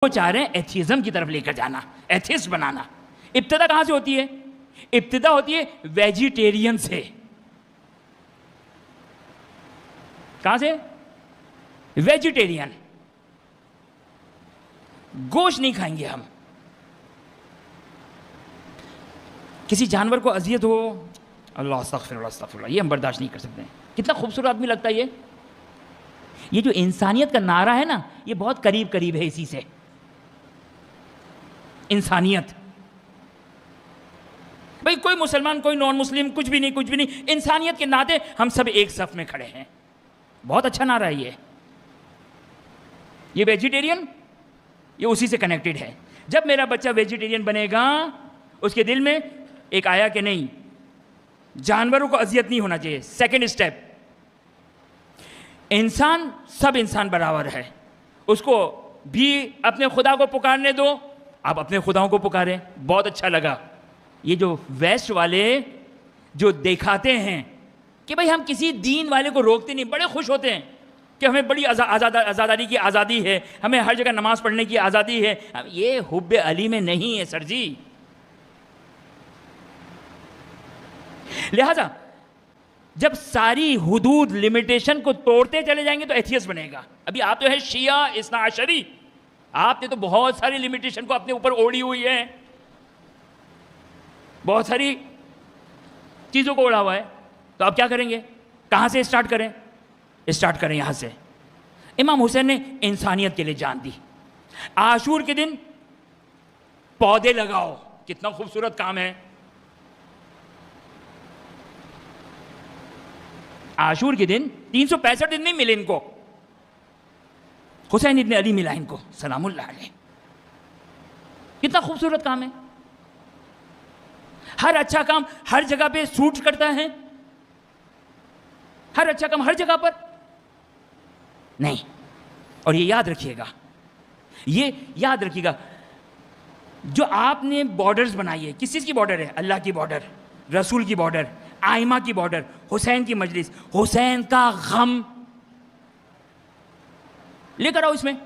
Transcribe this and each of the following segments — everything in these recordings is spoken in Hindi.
वो चाह रहे हैं एथिज्म की तरफ लेकर जाना, एथिस्ट बनाना। इब्तिदा कहां से होती है? इब्तिदा होती है वेजिटेरियन से। कहां से? वेजिटेरियन। गोश्त नहीं खाएंगे हम। किसी जानवर को अजियत हो, अल्लाह अस्तगफिरुल्लाह अस्तगफिरुल्लाह, ये हम बर्दाश्त नहीं कर सकते हैं। कितना खूबसूरत आदमी लगता है ये जो इंसानियत का नारा है ना, ये बहुत करीब करीब है इसी से। इंसानियत, भाई कोई मुसलमान कोई नॉन मुस्लिम कुछ भी नहीं, कुछ भी नहीं, इंसानियत के नाते हम सब एक सफ में खड़े हैं। बहुत अच्छा नारा है ये वेजिटेरियन, ये उसी से कनेक्टेड है। जब मेरा बच्चा वेजिटेरियन बनेगा, उसके दिल में एक आया कि नहीं, जानवरों को अजियत नहीं होना चाहिए। सेकंड स्टेप, इंसान, सब इंसान बराबर है, उसको भी अपने खुदा को पुकारने दो, आप अपने खुदाओं को पुकारें। बहुत अच्छा लगा ये जो वेस्ट वाले जो दिखाते हैं कि भाई हम किसी दीन वाले को रोकते नहीं, बड़े खुश होते हैं कि हमें बड़ी आज़ादी की आज़ादी है, हमें हर जगह नमाज पढ़ने की आज़ादी है। ये हुब्बे अली में नहीं है सर जी। लिहाजा जब सारी हुदूद लिमिटेशन को तोड़ते चले जाएंगे तो एथियस्ट बनेगा। अभी आप तो है शिया इस्ना अशरी, आपने तो बहुत सारी लिमिटेशन को अपने ऊपर ओढ़ी हुई है, बहुत सारी चीज़ों को ओढ़ा हुआ है। तो आप क्या करेंगे? कहाँ से स्टार्ट करें? स्टार्ट करें यहाँ से। इमाम हुसैन ने इंसानियत के लिए जान दी। आशूर के दिन पौधे लगाओ, कितना खूबसूरत काम है। आशूर के दिन 365 दिन नहीं मिले इनको, हुसैन इब्न अली मिला इनको सलामुल्लाह अलैह। कितना खूबसूरत काम है। हर अच्छा काम हर जगह पे सूट करता है, हर अच्छा काम हर जगह पर नहीं। और ये याद रखिएगा, ये याद रखिएगा, जो आपने बॉर्डर्स बनाई है, किस चीज की बॉर्डर है? अल्लाह की बॉर्डर, रसूल की बॉर्डर, आइमा की बॉर्डर, हुसैन की मजलिस, हुसैन का गम लेकर आओ इसमें।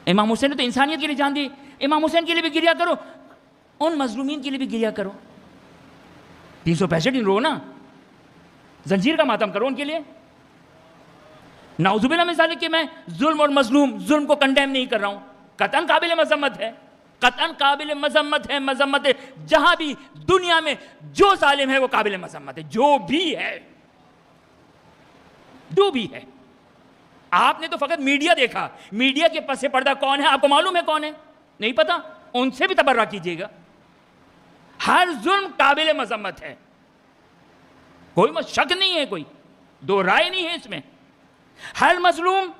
इमाम हुसैन ने तो इंसानियत के लिए जान दी, इमाम हुसैन के लिए भी गिरिया करो, उन मजलूमीन के लिए भी गिरिया करो। 365 दिन रो ना, जंजीर का मातम करो उनके लिए। नाउजुबिल्लाह मिन ज़ालिक कि मैं जुल्म और मजलूम, जुल्म को कंडेम नहीं कर रहा हूं, कतन काबिल मजम्मत है, कतन काबिल मजम्मत है, मजम्मत है। जहां भी दुनिया में जो जालिम है वो काबिल मजम्मत है, जो भी है, जो भी है। आपने तो फकत मीडिया देखा, मीडिया के पसे पर्दा कौन है आपको मालूम है कौन है? नहीं पता, उनसे भी तबर्रा कीजिएगा। हर जुल्म काबिल मजम्मत है, कोई शक नहीं है, कोई दो राय नहीं है इसमें। हर मजलूम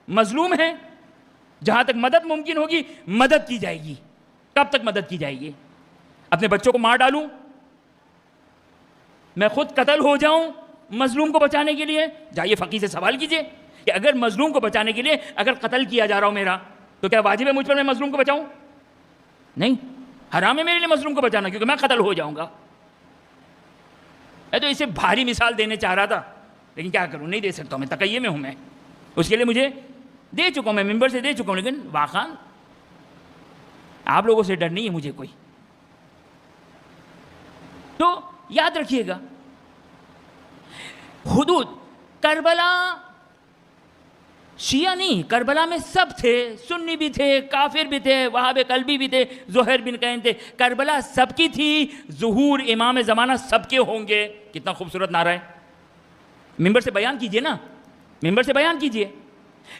मजलूम है, जहां तक मदद मुमकिन होगी मदद की जाएगी। कब तक मदद की जाएगी? अपने बच्चों को मार डालूं, मैं खुद कत्ल हो जाऊं मजलूम को बचाने के लिए? जाइए फकीह से सवाल कीजिए कि अगर मजलूम को बचाने के लिए अगर कत्ल किया जा रहा हो मेरा, तो क्या वाजिब है मुझ पर मैं मजलूम को बचाऊं? नहीं, हराम है मेरे लिए मजलूम को बचाना, क्योंकि मैं कत्ल हो जाऊंगा। मैं तो इसे भारी मिसाल देने चाह रहा था, लेकिन क्या करूं, नहीं दे सकता हूं, मैं तकय्ये में हूं। मैं उसके लिए मुझे दे चुका हूं, मैं मिंबर से दे चुका हूं, लेकिन वाक़ान आप लोगों से डर नहीं है मुझे कोई। तो याद रखिएगा, हुदूद करबला शिया नहीं, करबला में सब थे, सुन्नी भी थे, काफिर भी थे, वहाबे कल्बी भी थे, ज़ुहैर बिन कैन थे। करबला सबकी थी, ज़ुहूर इमाम ज़माना सबके होंगे। कितना खूबसूरत नारा है। मिंबर से बयान कीजिए ना, मिंबर से बयान कीजिए।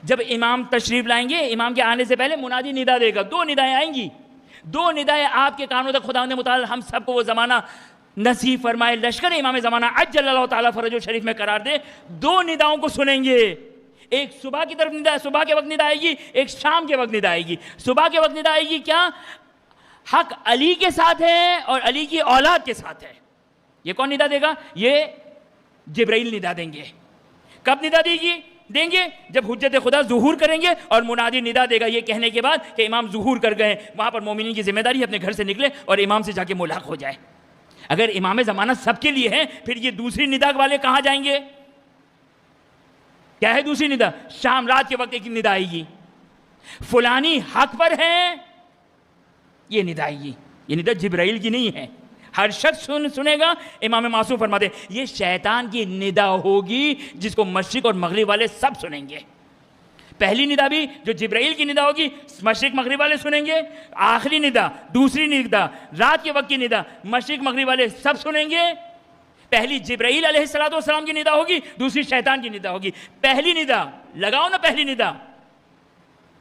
जब इमाम तशरीफ लाएंगे, इमाम के आने से पहले मुनादी निदा देगा, दो निदाएं आएंगी, दो निदाएं आपके कानों तक खुदा ने मुताल हम सबको वो ज़माना नसीब फरमाए, लश्कर इमाम ज़माना अज्जलल्लाहु ताला फरजो शरीफ में करार दे। दो निदाओं को सुनेंगे, एक सुबह की तरफ निदा, सुबह के वक्त निदा आएगी, एक शाम के वक्त निदा आएगी। सुबह के वक्त निदा आएगी, क्या हक अली के साथ है और अली की औलाद के साथ है। ये कौन निदा देगा? ये जिब्राइल निदा देंगे। कब निदा देंगे? जब हुज्जत खुदा ज़ुहूर करेंगे और मुनादी निदा देगा ये कहने के बाद कि इमाम ज़ुहूर कर गए। वहां पर मोमिनीन की जिम्मेदारी अपने घर से निकले और इमाम से जाके मुलाक हो जाए। अगर इमाम ज़माना सबके लिए है, फिर ये दूसरी निदा वाले कहां जाएंगे? क्या है दूसरी निदा? शाम रात के वक्त एक निदा आएगी, फुलानी हक पर है, ये निदा आएगी। ये निदा जिब्राइल की नहीं है, हर शख्स सुनेगा। इमाम मासूम फरमाते ये शैतान की निदा होगी जिसको मशरिक और मगरिब वाले सब सुनेंगे। पहली निदा भी जो जिब्राइल की निदा होगी मशरिक मगरिब वाले सुनेंगे, आखिरी निदा, दूसरी निदा, रात के वक्त की निदा मशरिक मगरिब वाले सब सुनेंगे। पहली जिब्राइल अलैहिस्सलाम की निदा होगी, दूसरी शैतान की निदा होगी। पहली निदा लगाओ ना, पहली निदा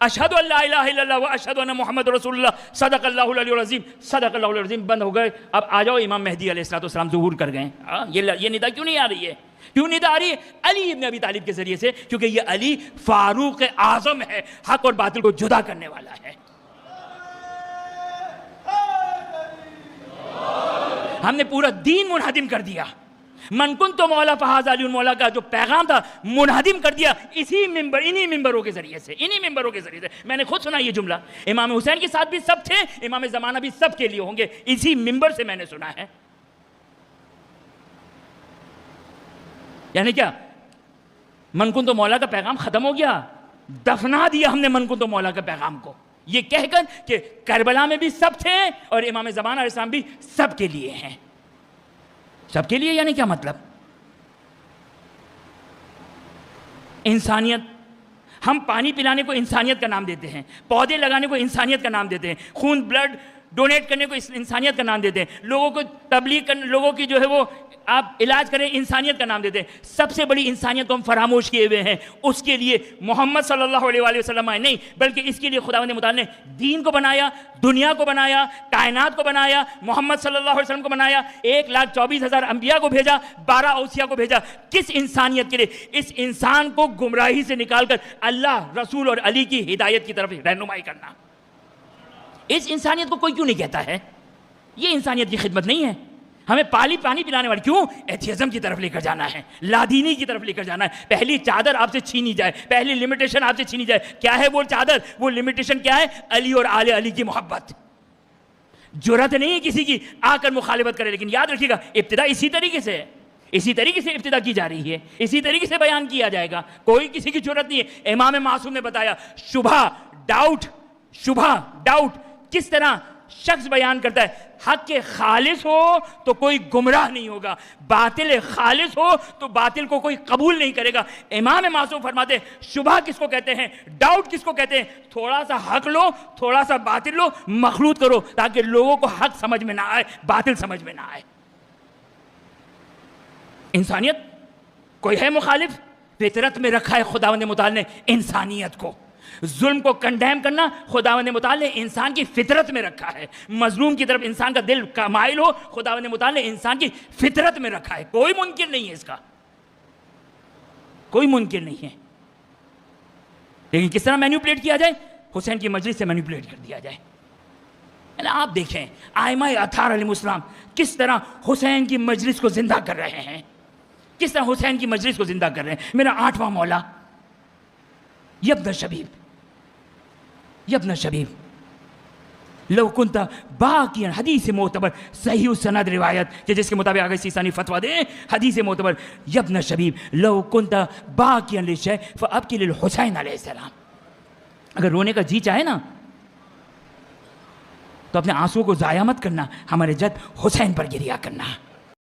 अशहदु अल्ला इलाहा इल्लल्लाह व अशहदु अन्ना मुहम्मद रसूलुल्लाह सदक़ल्लाहुल अलीयुल अज़ीम, सदक़ल्लाहुल अज़ीम बंद हो गए। अब आ जाओ, इमाम मेहदी अलैहिस्सलाम ज़ुहूर कर गए। ये निदा क्यों नहीं आ रही है? क्यों निदा आ रही है? अली इब्न अबी तालिब के जरिए से, क्योंकि ये अली फारूक आज़म है, हक और बातिल को जुदा करने वाला है। हमने पूरा दीन मुनहदिम कर दिया। मनकुन तो मौला फहाज़ अली मौला का जो पैगाम था मुनहदिम कर दिया इन्हीं मिंबरों के जरिए से। मैंने खुद सुना ये जुमला, इमाम हुसैन के साथ भी सब थे, इमाम ज़माना भी सब के लिए होंगे, इसी मिंबर से मैंने सुना है। यानी क्या, मनकुन तो मौला का पैगाम खत्म हो गया, दफना दिया हमने मनकुन तो मौला के पैगाम को, ये कहकर कि करबला में भी सब थे और इमाम ज़माना अलैहिस्सलाम भी सब के लिए हैं। सबके लिए यानी क्या मतलब? इंसानियत। हम पानी पिलाने को इंसानियत का नाम देते हैं, पौधे लगाने को इंसानियत का नाम देते हैं, खून ब्लड डोनेट करने को इंसानियत का नाम देते हैं, लोगों को तबलीग करने, लोगों की जो है वो आप इलाज करें, इंसानियत का नाम देते हैं। सबसे बड़ी इंसानियत को हम फरामोश किए हुए हैं। उसके लिए मोहम्मद सल्लल्लाहु अलैहि वसल्लम आए नहीं, बल्कि इसके लिए खुदावंद मुताल ने दीन को बनाया, दुनिया को बनाया, कायनात को बनाया, मोहम्मद सल्लल्लाहु अलैहि वसल्लम को बनाया, 1,24,000 अंबिया को भेजा, 12 औसिया को भेजा। किस इंसानियत के लिए? इस इंसान को गुमराही से निकालकर अल्लाह, रसूल और अली की हिदायत की तरफ रहनुमाई करना। इस इंसानियत को कोई क्यों नहीं कहता है? ये इंसानियत की खिदमत नहीं है। हमें पानी पिलाने वाले क्यों एथियज़म की तरफ लेकर जाना है, लादीनी की तरफ लेकर जाना है। पहली चादर आपसे छीनी जाए, पहली लिमिटेशन आपसे छीनी जाए। क्या है वो चादर, वो लिमिटेशन क्या है? अली और आले अली की मोहब्बत। जुर्रत नहीं है किसी की आकर मुखालिफत करे, लेकिन याद रखिएगा इब्तिदा इसी तरीके से इब्तिदा की जा रही है, इसी तरीके से बयान किया जाएगा। कोई किसी की जुर्रत नहीं है। इमाम मासूम ने बताया शुबहा डाउट किस तरह शख्स बयान करता है। हक के खालिस हो तो कोई गुमराह नहीं होगा, बातिल खालिस हो तो बातिल को कोई कबूल नहीं करेगा। इमाम मासूम फरमाते शुबहा किसको कहते हैं, डाउट किसको कहते हैं? थोड़ा सा हक लो, थोड़ा सा बातिल लो, मखलूत करो, ताकि लोगों को हक समझ में ना आए, बातिल समझ में ना आए। इंसानियत कोई है मुखालिफ? फितरत में रखा है खुदावंद मुताल ने इंसानियत को। जुल्म को कंडेम करना खुदावंद मुताल ने इंसान की फितरत में रखा है। मजलूम की तरफ इंसान का दिल का माइल हो, खुदावंद मुताल ने इंसान की फितरत में रखा है। कोई मुमकिन नहीं है इसका, कोई मुमकिन नहीं है। लेकिन किस तरह मैनिपुलेट किया जाए? हुसैन की मजलिस से मैनिपुलेट कर दिया जाए। आप देखें आइमा अतार अलैहिस्सलाम किस तरह हुसैन की मजलिस को जिंदा कर रहे हैं, किस तरह हुसैन की मजलिस को जिंदा कर रहे हैं। मेरा 8वां मौला यब्न शबीब लो कुंता बाकियन, हदीस मोतबर सही सनद रिवायत कि जिसके मुताबिक अगर सीसानी फतवा दे, हदीस मोतबर यब्न शबीब लो कुंता बाकियन लिशै फअबकी लिल हुसैन अलैहिस्सलाम। अगर रोने का जी चाहे ना तो अपने आंसुओं को ज़ाया मत करना, हमारे जद हुसैन पर गिरिया करना।